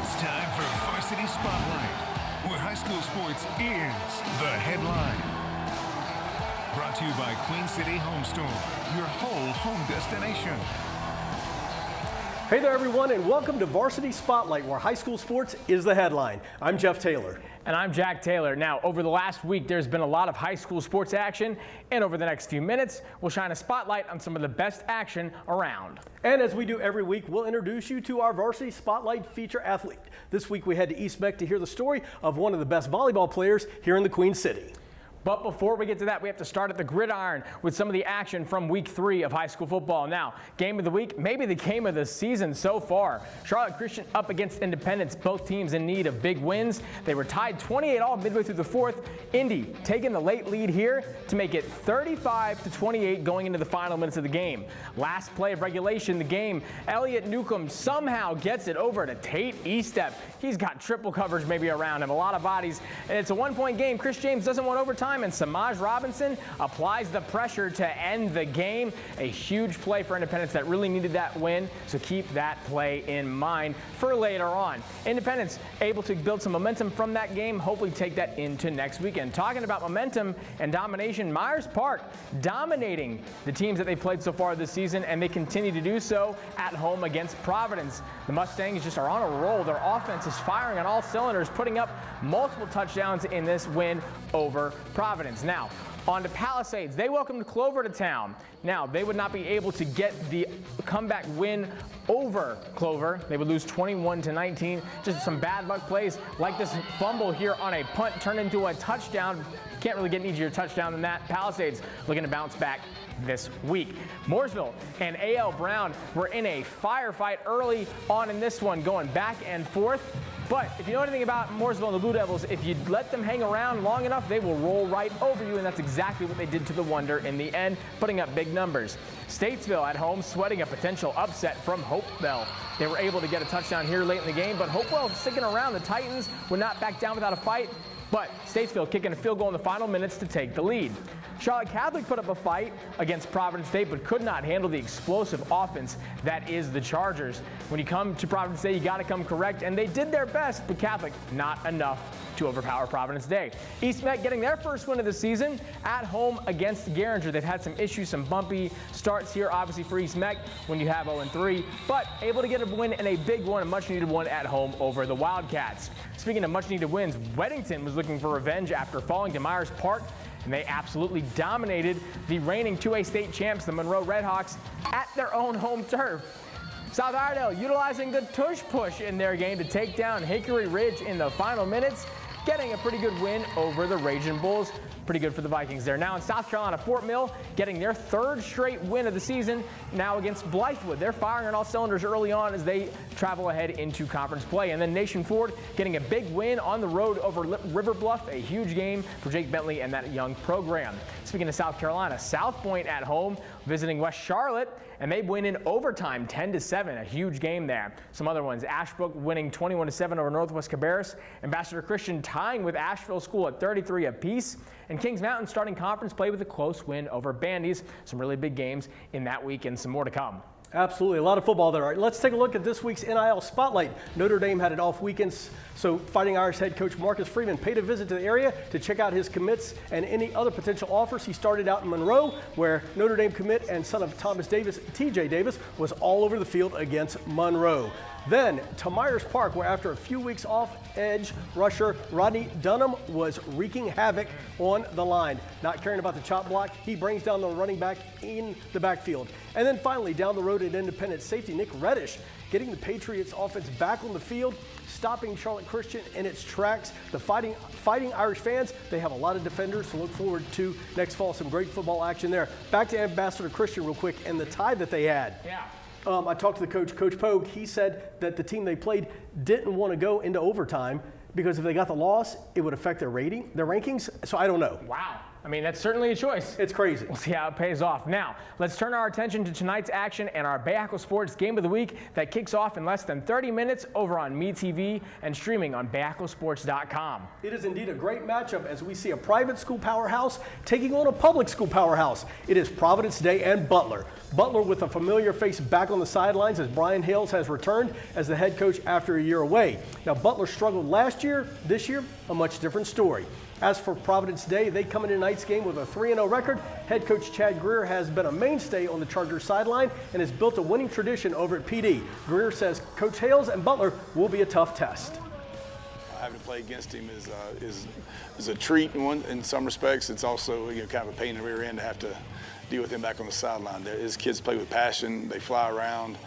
It's time for Varsity Spotlight, where high school sports is the headline. Brought to you by Queen City Home Store, your whole home destination. Hey there, everyone, and welcome to Varsity Spotlight, where high school sports is the headline. I'm Jeff Taylor. And I'm Jack Taylor. Now, over the last week, there's been a lot of high school sports action, and over the next few minutes, we'll shine a spotlight on some of the best action around. And as we do every week, we'll introduce you to our Varsity Spotlight feature athlete. This week, we head to East Meck to hear the story of one of the best volleyball players here in the Queen City. But before we get to that, we have to start at the gridiron with some of the action from week 3 of high school football. Now, game of the week, maybe the game of the season so far. Charlotte Christian up against Independence, both teams in need of big wins. They were tied 28-all midway through the fourth. Indy taking the late lead here to make it 35-28 going into the final minutes of the game. Last play of regulation, the game, Elliot Newcomb somehow gets it over to Tate Estep. He's got triple coverage maybe around him, a lot of bodies, and it's a one-point game. Chris James doesn't want overtime, and Samaj Robinson applies the pressure to end the game. A huge play for Independence that really needed that win, so keep that play in mind for later on. Independence able to build some momentum from that game, hopefully take that into next weekend. Talking about momentum and domination, Myers Park dominating the teams that they played so far this season, and they continue to do so at home against Providence. The Mustangs just are on a roll. Their offense is firing on all cylinders, putting up multiple touchdowns in this win over Providence. Now, on to Palisades. They welcomed Clover to town. Now, they would not be able to get the comeback win over Clover. They would lose 21-19. Just some bad luck plays like this fumble here on a punt turned into a touchdown. Can't really get an easier touchdown than that. Palisades looking to bounce back this week. Mooresville and A.L. Brown were in a firefight early on in this one, going back and forth. But if you know anything about Mooresville and the Blue Devils, if you let them hang around long enough, they will roll right over you, and that's exactly what they did to the Wonder in the end, putting up big numbers. Statesville at home sweating a potential upset from Hopewell. They were able to get a touchdown here late in the game, but Hopewell sticking around. The Titans would not back down without a fight, but Statesville kicking a field goal in the final minutes to take the lead. Charlotte Catholic put up a fight against Providence State, but could not handle the explosive offense that is the Chargers. When you come to Providence State, you got to come correct, and they did their best, but Catholic not enough to overpower Providence Day. East Meck getting their first win of the season at home against Garinger. They've had some issues, some bumpy starts here, obviously, for East Meck when you have 0-3, but able to get a win and a big one, a much-needed one at home over the Wildcats. Speaking of much-needed wins, Weddington was looking for revenge after falling to Myers Park, and they absolutely dominated the reigning 2A state champs, the Monroe Redhawks, at their own home turf. South Iredell utilizing the tush push in their game to take down Hickory Ridge in the final minutes, getting a pretty good win over the Raging Bulls. Pretty good for the Vikings there. Now in South Carolina, Fort Mill getting their third straight win of the season now against Blythewood. They're firing on all cylinders early on as they travel ahead into conference play. And then Nation Ford getting a big win on the road over River Bluff, a huge game for Jake Bentley and that young program. Speaking of South Carolina, South Point at home visiting West Charlotte, and they win in overtime 10-7, a huge game there. Some other ones, Ashbrook winning 21-7 over Northwest Cabarrus, Ambassador Christian tying with Asheville School at 33 apiece, and Kings Mountain starting conference play with a close win over Bandy's. Some really big games in that week and some more to come. Absolutely, a lot of football there. All right, let's take a look at this week's NIL Spotlight. Notre Dame had an off weekend, so Fighting Irish head coach Marcus Freeman paid a visit to the area to check out his commits and any other potential offers. He started out in Monroe, where Notre Dame commit and son of Thomas Davis, TJ Davis, was all over the field against Monroe. Then to Myers Park, where after a few weeks off, edge rusher Rodney Dunham was wreaking havoc on the line. Not caring about the chop block, he brings down the running back in the backfield. And then finally, down the road at Independence, safety Nick Reddish getting the Patriots offense back on the field, stopping Charlotte Christian in its tracks. The Fighting Irish fans, they have a lot of defenders to look forward to next fall. Some great football action there. Back to Ambassador Christian real quick and the tie that they had. Yeah. I talked to the coach, Coach Pogue. He said that the team they played didn't want to go into overtime because if they got the loss, it would affect their rankings. So I don't know. Wow. I mean, that's certainly a choice. It's crazy. We'll see how it pays off. Now, let's turn our attention to tonight's action and our Bayakko Sports Game of the Week that kicks off in less than 30 minutes over on MeTV and streaming on BayakkoSports.com. It is indeed a great matchup as we see a private school powerhouse taking on a public school powerhouse. It is Providence Day and Butler. Butler with a familiar face back on the sidelines as Brian Hales has returned as the head coach after a year away. Now, Butler struggled last year. This year, a much different story. As for Providence Day, they come into tonight's game with a 3-0 record. Head coach Chad Greer has been a mainstay on the Chargers sideline and has built a winning tradition over at PD. Greer says Coach Hales and Butler will be a tough test. Having to play against him is a treat in some respects. It's also kind of a pain in the rear end to have to deal with him back on the sideline. His kids play with passion. They fly around.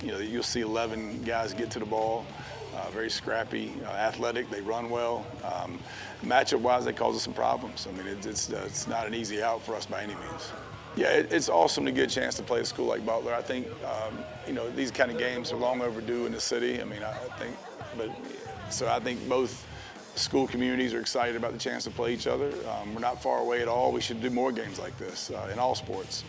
You'll see 11 guys get to the ball. Very scrappy, athletic. They run well. Matchup-wise, they cause us some problems. I mean, it's not an easy out for us by any means. Yeah, it's awesome to get a chance to play a school like Butler. I think, these kind of games are long overdue in the city. I mean, I think both school communities are excited about the chance to play each other. We're not far away at all. We should do more games like this in all sports.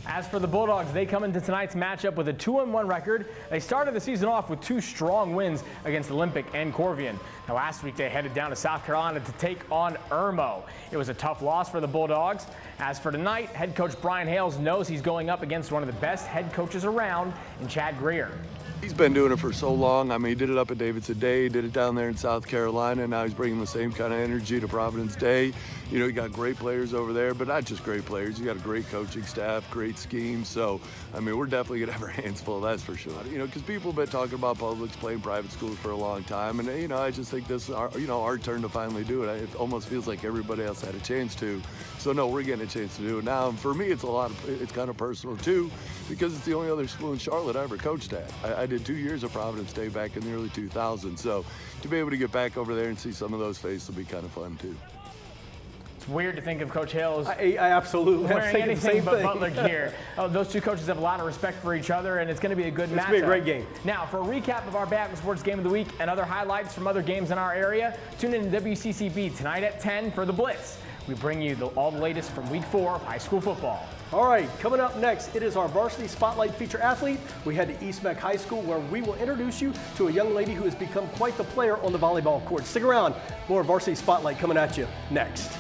As for the Bulldogs, they come into tonight's matchup with a 2-1 record. They started the season off with 2 strong wins against Olympic and Corvian. Now, last week they headed down to South Carolina to take on Irmo. It was a tough loss for the Bulldogs. As for tonight, head coach Brian Hales knows he's going up against one of the best head coaches around in Chad Greer. He's been doing it for so long. I mean, he did it up at Davidson Day, did it down there in South Carolina, and now he's bringing the same kind of energy to Providence Day. You got great players over there, but not just great players. You got a great coaching staff, great scheme. So, I mean, we're definitely going to have our hands full, that's for sure. Because people have been talking about publics playing private schools for a long time, and, I just think this is our turn to finally do it. It almost feels like everybody else had a chance to. So, no, we're getting a chance to do it now. And for me, it's kind of personal, too, because it's the only other school in Charlotte I ever coached at. I did 2 years of Providence Day back in the early 2000s. So to be able to get back over there and see some of those faces will be kind of fun too. It's weird to think of Coach Hales I absolutely wearing anything but Butler gear. Those two coaches have a lot of respect for each other, and it's going to be a good matchup. It's going to be a great game. Now, for a recap of our Bayakko Sports Game of the Week and other highlights from other games in our area, tune in to WCCB tonight at 10 for the Blitz. We bring you all the latest from Week 4 of high school football. All right, coming up next, it is our Varsity Spotlight feature athlete. We head to East Meck High School where we will introduce you to a young lady who has become quite the player on the volleyball court. Stick around, more Varsity Spotlight coming at you next.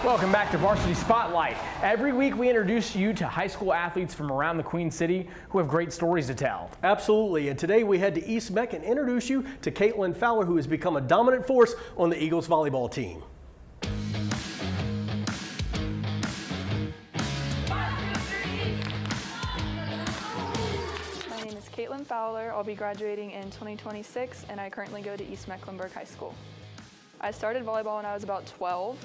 Welcome back to Varsity Spotlight. Every week we introduce you to high school athletes from around the Queen City who have great stories to tell. Absolutely, and today we head to East Meck and introduce you to Caitlin Fowler, who has become a dominant force on the Eagles volleyball team. My name is Caitlin Fowler. I'll be graduating in 2026, and I currently go to East Mecklenburg High School. I started volleyball when I was about 12.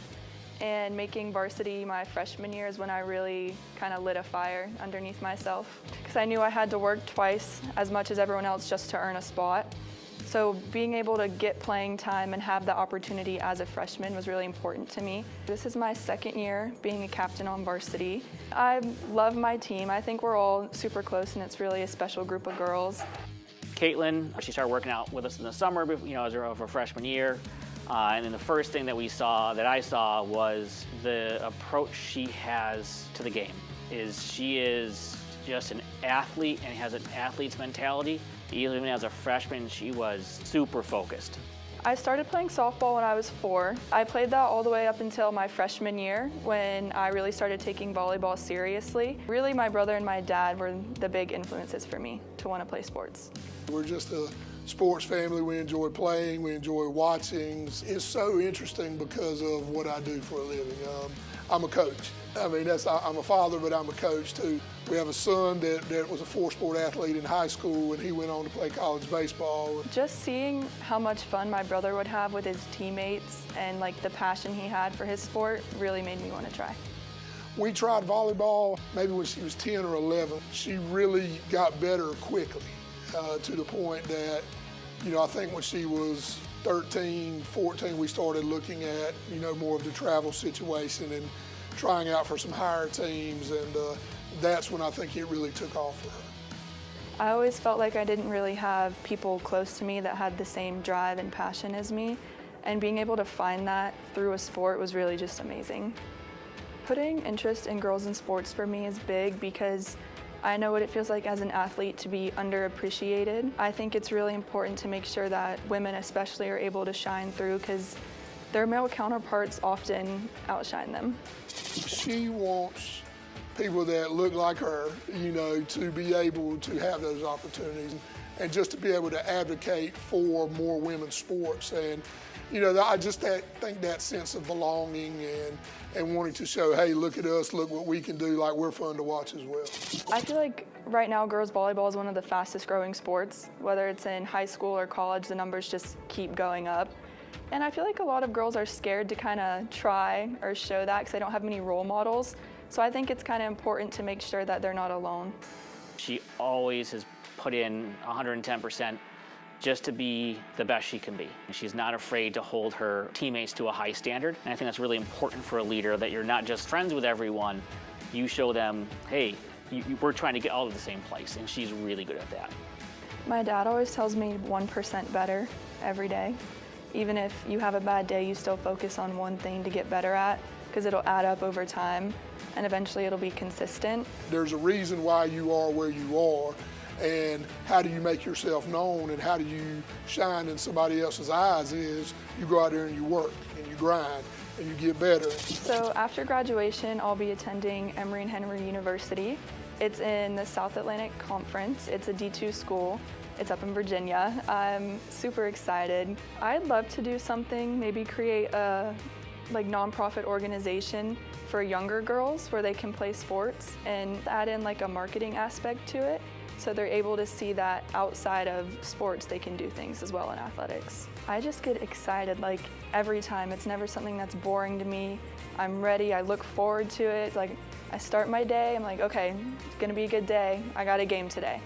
And making varsity my freshman year is when I really kind of lit a fire underneath myself, because I knew I had to work twice as much as everyone else just to earn a spot. So being able to get playing time and have the opportunity as a freshman was really important to me. This is my second year being a captain on varsity. I love my team. I think we're all super close, and it's really a special group of girls. Caitlin, she started working out with us in the summer, as her freshman year. And then the first thing that I saw was the approach she has to the game. She is just an athlete and has an athlete's mentality. Even as a freshman, she was super focused. I started playing softball when I was 4. I played that all the way up until my freshman year when I really started taking volleyball seriously. Really, my brother and my dad were the big influences for me to want to play sports. We're just a sports family. We enjoy playing, we enjoy watching. It's so interesting because of what I do for a living. I'm a coach. I'm a father, but I'm a coach too. We have a son that was a 4-sport athlete in high school, and he went on to play college baseball. Just seeing how much fun my brother would have with his teammates and the passion he had for his sport really made me want to try. We tried volleyball maybe when she was 10 or 11. She really got better quickly to the point that, I think when she was 13, 14, we started looking at, more of the travel situation and trying out for some higher teams. And that's when I think it really took off for her. I always felt like I didn't really have people close to me that had the same drive and passion as me, and being able to find that through a sport was really just amazing. Putting interest in girls in sports for me is big because I know what it feels like as an athlete to be underappreciated. I think it's really important to make sure that women especially are able to shine through because their male counterparts often outshine them. She wants people that look like her, you know, to be able to have those opportunities and just to be able to advocate for more women's sports. And, you know, I just think that sense of belonging and wanting to show, hey, look at us, look what we can do, like we're fun to watch as well. I feel like right now girls volleyball is one of the fastest growing sports. Whether it's in high school or college, the numbers just keep going up. And I feel like a lot of girls are scared to kind of try or show that because they don't have many role models. So I think it's kind of important to make sure that they're not alone. She always has put in 110% just to be the best she can be. She's not afraid to hold her teammates to a high standard. And I think that's really important for a leader, that you're not just friends with everyone. You show them, hey, we're trying to get all to the same place. And she's really good at that. My dad always tells me 1% better every day. Even if you have a bad day, you still focus on one thing to get better at because it'll add up over time and eventually it'll be consistent. There's a reason why you are where you are, and how do you make yourself known and how do you shine in somebody else's eyes is you go out there and you work and you grind and you get better. So after graduation, I'll be attending Emory and Henry University. It's in the South Atlantic Conference. It's a D2 school. It's up in Virginia. I'm super excited. I'd love to do something, maybe create a nonprofit organization for younger girls where they can play sports and add in like a marketing aspect to it so they're able to see that outside of sports they can do things as well in athletics. I just get excited like every time. It's never something that's boring to me. I'm ready, I look forward to it. Like I start my day, I'm like, okay, it's gonna be a good day. I got a game today.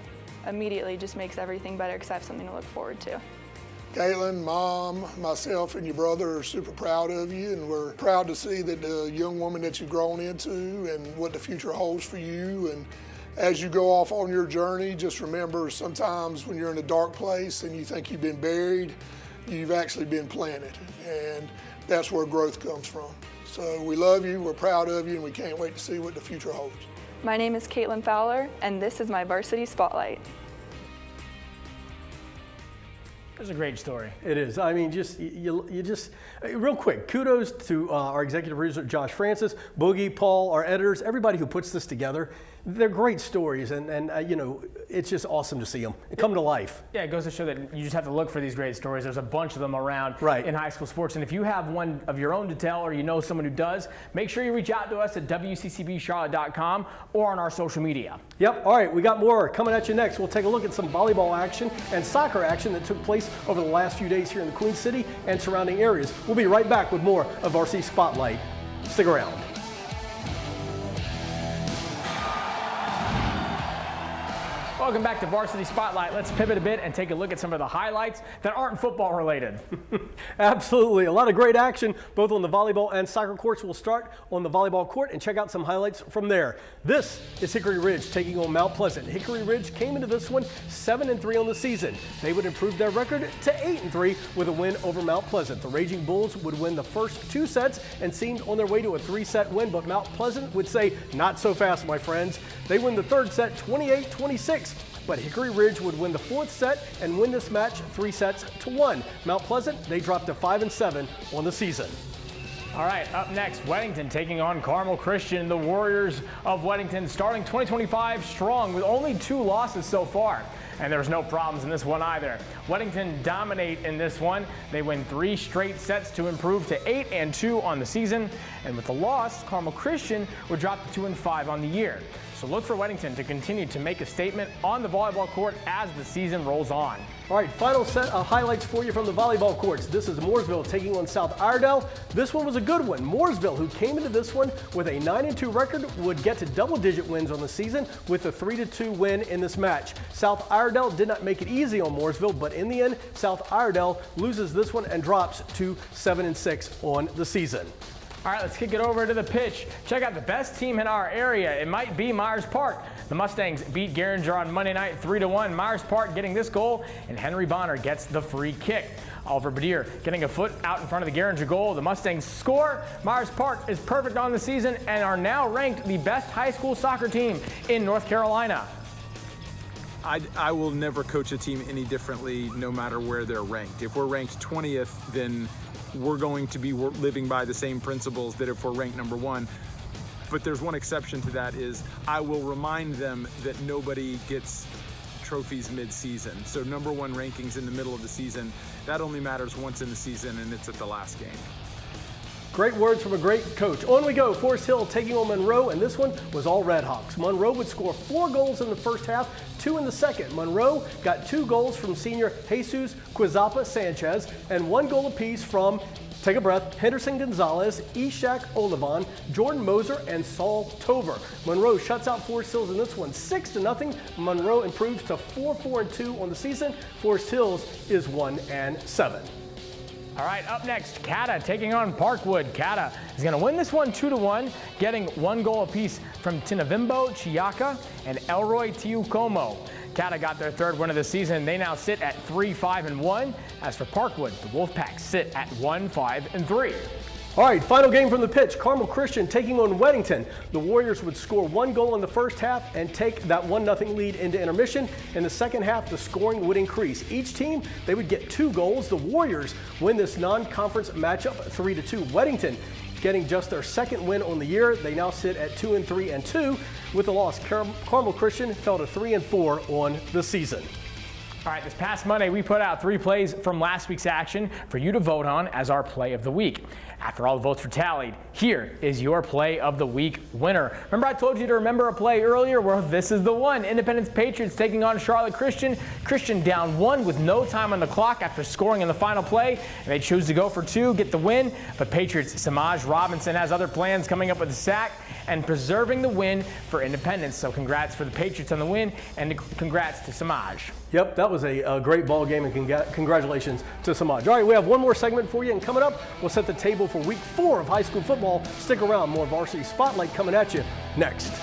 Immediately just makes everything better because I have something to look forward to. Caitlin, Mom, myself, and your brother are super proud of you, and we're proud to see that the young woman that you've grown into and what the future holds for you. And as you go off on your journey, just remember sometimes when you're in a dark place and you think you've been buried, you've actually been planted, and that's where growth comes from. So we love you, we're proud of you, and we can't wait to see what the future holds. My name is Caitlin Fowler, and this is my Varsity Spotlight. It's a great story. It is. I mean, real quick, kudos to our executive producer, Josh Francis, Boogie, Paul, our editors, everybody who puts this together. They're great stories, and you know, it's just awesome to see them come to life. Yeah, it goes to show that you just have to look for these great stories. There's a bunch of them around in high school sports, and if you have one of your own to tell or you know someone who does, make sure you reach out to us at WCCBCharlotte.com or on our social media. Yep. All right, we got more coming at you next. We'll take a look at some volleyball action and soccer action that took place over the last few days here in the Queen City and surrounding areas. We'll be right back with more of Varsity Spotlight. Stick around. Welcome back to Varsity Spotlight. Let's pivot a bit and take a look at some of the highlights that aren't football related. Absolutely. A lot of great action both on the volleyball and soccer courts. We'll start on the volleyball court and check out some highlights from there. This is Hickory Ridge taking on Mount Pleasant. Hickory Ridge came into this one 7-3 on the season. They would improve their record to 8-3 with a win over Mount Pleasant. The Raging Bulls would win the first 2 sets and seemed on their way to a 3-set win, but Mount Pleasant would say, not so fast, my friends. They win the 3rd set 28-26. But Hickory Ridge would win the 4th set and win this match 3-1. Mount Pleasant, they dropped to 5-7 on the season. All right, up next, Weddington taking on Carmel Christian. The Warriors of Weddington starting 2025 strong with only 2 losses so far. And there's no problems in this one either. Weddington dominate in this one. They win 3 straight sets to improve to 8-2 on the season. And with the loss, Carmel Christian would drop to 2-5 on the year. So look for Weddington to continue to make a statement on the volleyball court as the season rolls on. All right, final set of highlights for you from the volleyball courts. This is Mooresville taking on South Iredell. This one was a good one. Mooresville, who came into this one with a 9-2 record, would get to double-digit wins on the season with a 3-2 win in this match. South Iredell did not make it easy on Mooresville, but in the end, South Iredell loses this one and drops to 7-6 on the season. All right, let's kick it over to the pitch. Check out the best team in our area. It might be Myers Park. The Mustangs beat Garinger on Monday night 3-1. Myers Park getting this goal, and Henry Bonner gets the free kick. Oliver Badir getting a foot out in front of the Garinger goal. The Mustangs score. Myers Park is perfect on the season and are now ranked the best high school soccer team in North Carolina. I will never coach a team any differently no matter where they're ranked. If we're ranked 20th, then we're going to be living by the same principles that if we're ranked number 1. But there's one exception to that is I will remind them that nobody gets trophies mid-season. So number 1 rankings in the middle of the season, that only matters once in the season, and it's at the last game. Great words from a great coach. On we go. Forest Hill taking on Monroe, and this one was all Redhawks. Monroe would score 4 goals in the first half, 2 in the second. Monroe got 2 goals from senior Jesus Quizapa Sanchez and 1 goal apiece from, take a breath, Henderson Gonzalez, Ishak Olivan, Jordan Moser, and Saul Tover. Monroe shuts out Forest Hills in this one 6-0. Monroe improves to 4-4-2 on the season. Forest Hills is 1-7. All right, up next, Cata taking on Parkwood. Cata is going to win this one 2-1, getting 1 goal apiece from Tinavimbo Chiaka and Elroy Tiucomo. Cata got their 3rd win of the season. They now sit at 3-5-1. As for Parkwood, the Wolfpack sit at 1-5-3. All right, final game from the pitch. Carmel Christian taking on Weddington. The Warriors would score 1 goal in the first half and take that 1-0 lead into intermission. In the second half, the scoring would increase. Each team, they would get 2 goals. The Warriors win this non-conference matchup 3-2. Weddington getting just their 2nd win on the year. They now sit at 2-3-2. With the loss, Carmel Christian fell to 3-4 on the season. All right, this past Monday, we put out 3 plays from last week's action for you to vote on as our play of the week. After all the votes were tallied, here is your play of the week winner. Remember I told you to remember a play earlier? Well, this is the one. Independence Patriots taking on Charlotte Christian. Christian down 1 with no time on the clock after scoring in the final play, and they choose to go for 2, get the win. But Patriots' Samaj Robinson has other plans, coming up with a sack and preserving the win for Independence. So congrats for the Patriots on the win, and congrats to Samaj. Yep, that was a great ball game, and congratulations to Samaj. All right, we have one more segment for you, and coming up, we'll set the table for week 4 of high school football. Stick around, more Varsity Spotlight coming at you next.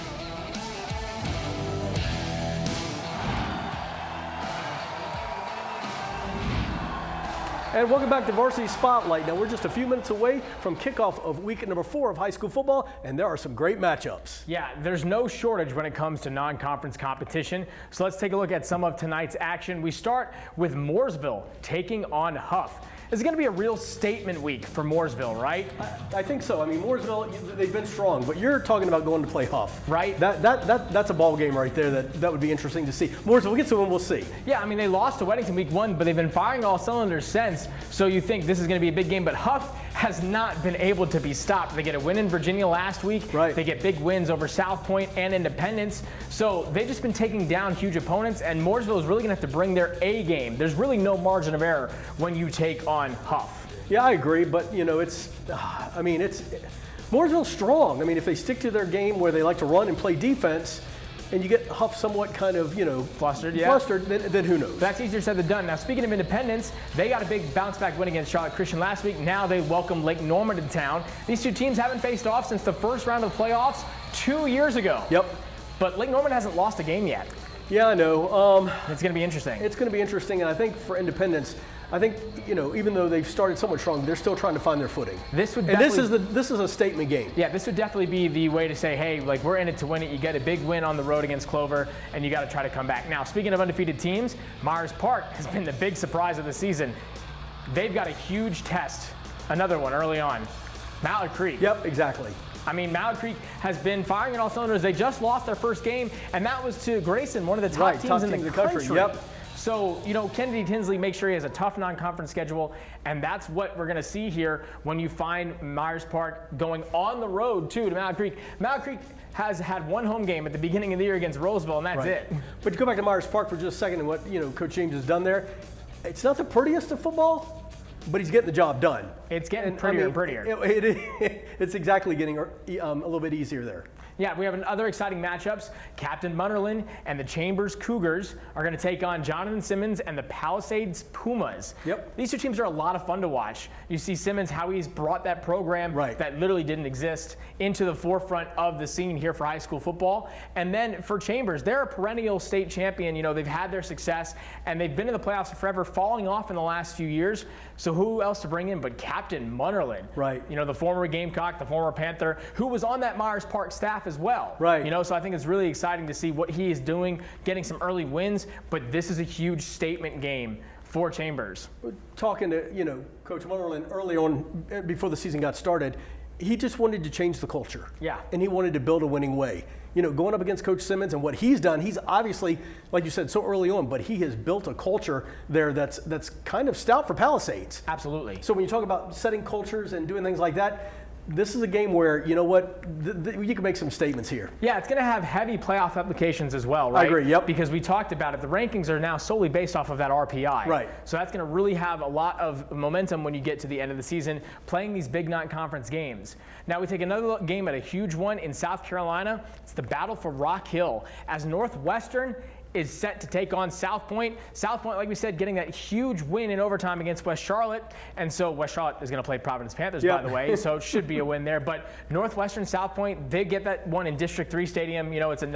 And welcome back to Varsity Spotlight. Now, we're just a few minutes away from kickoff of week number 4 of high school football, and there are some great matchups. Yeah, there's no shortage when it comes to non-conference competition. So let's take a look at some of tonight's action. We start with Mooresville taking on Huff. This is going to be a real statement week for Mooresville, right? I think so. I mean, Mooresville, they've been strong, but you're talking about going to play Huff, right? That's a ball game right there that would be interesting to see. Mooresville, we'll get to them, we'll see. Yeah, I mean, they lost to Weddington week 1, but they've been firing all cylinders since, so you think this is going to be a big game, but Huff has not been able to be stopped. They get a win in Virginia last week. Right. They get big wins over South Point and Independence. So they've just been taking down huge opponents, and Mooresville is really going to have to bring their A game. There's really no margin of error when you take on Huff. Yeah, I agree, but you know, Mooresville's strong. I mean, if they stick to their game where they like to run and play defense, and you get Huff somewhat kind of, flustered, then who knows? That's easier said than done. Now, speaking of Independence, they got a big bounce-back win against Charlotte Christian last week. Now they welcome Lake Norman to town. These two teams haven't faced off since the first round of the playoffs 2 years ago. Yep. But Lake Norman hasn't lost a game yet. Yeah, I know. It's going to be interesting. It's going to be interesting, and I think for Independence, even though they've started somewhat strong, they're still trying to find their footing. This is a statement game. Yeah, this would definitely be the way to say, hey, like, we're in it to win it. You get a big win on the road against Clover, and you got to try to come back. Now, speaking of undefeated teams, Myers Park has been the big surprise of the season. They've got a huge test, another one early on. Mallard Creek. Yep, exactly. I mean, Mallard Creek has been firing on all cylinders. They just lost their first game, and that was to Grayson, one of the top teams in the country. Yep. So, Kennedy Tinsley makes sure he has a tough non-conference schedule, and that's what we're going to see here when you find Myers Park going on the road, too, to Mallard Creek. Mallard Creek has had one home game at the beginning of the year against Roseville, and that's it. But to go back to Myers Park for just a second and what, Coach James has done there, it's not the prettiest of football, but he's getting the job done. It's getting prettier and prettier. It's exactly getting a little bit easier there. Yeah, we have other exciting matchups. Captain Munnerlyn and the Chambers Cougars are going to take on Jonathan Simmons and the Palisades Pumas. Yep. These two teams are a lot of fun to watch. You see Simmons, how he's brought that program that literally didn't exist into the forefront of the scene here for high school football. And then for Chambers, they're a perennial state champion. You know, they've had their success and they've been in the playoffs forever, falling off in the last few years. So who else to bring in but Captain Munnerlyn? Right. You know, the former Gamecock, the former Panther, who was on that Myers Park staff as well. Right. You know, so I think it's really exciting to see what he is doing, getting some early wins, but this is a huge statement game for Chambers. Talking to, you know, Coach Munnerlyn early on, before the season got started, he just wanted to change the culture. Yeah. And he wanted to build a winning way. You know, going up against Coach Simmons and what he's done, he's obviously, like you said, so early on, but he has built a culture there that's kind of stout for Palisades. Absolutely. So when you talk about setting cultures and doing things like that, this is a game where, you know what, you can make some statements here. Yeah, it's going to have heavy playoff applications as well, right? I agree, yep. Because we talked about it. The rankings are now solely based off of that RPI. Right. So that's going to really have a lot of momentum when you get to the end of the season, playing these big non-conference games. Now we take another game at a huge one in South Carolina. It's the battle for Rock Hill as Northwestern is set to take on South Point. South Point, like we said, getting that huge win in overtime against West Charlotte. And so West Charlotte is going to play Providence Panthers, by the way, so it should be a win there. But Northwestern, South Point, they get that one in District 3 Stadium. You know, it's a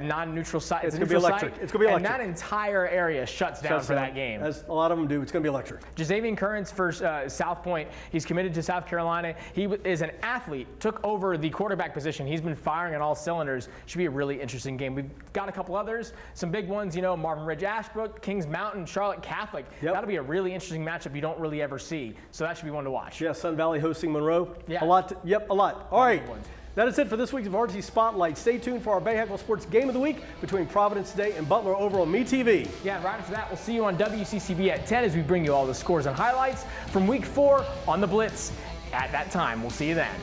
non-neutral site. It's going to be electric. It's going to be electric. And that entire area shuts down for that game. As a lot of them do. It's going to be electric. Jazavian Currents for South Point. He's committed to South Carolina. He is an athlete, took over the quarterback position. He's been firing on all cylinders. Should be a really interesting game. We've got a couple others. Some big ones, you know, Marvin Ridge Ashbrook, Kings Mountain, Charlotte Catholic. Yep. That'll be a really interesting matchup you don't really ever see. So that should be one to watch. Yeah, Sun Valley hosting Monroe. Yeah. A lot. A lot. All right. That is it for this week's Varsity Spotlight. Stay tuned for our Bay Heckle Sports Game of the Week between Providence today and Butler over on MeTV. Yeah, and right after that, we'll see you on WCCB at 10 as we bring you all the scores and highlights from Week 4 on the Blitz. At that time, we'll see you then.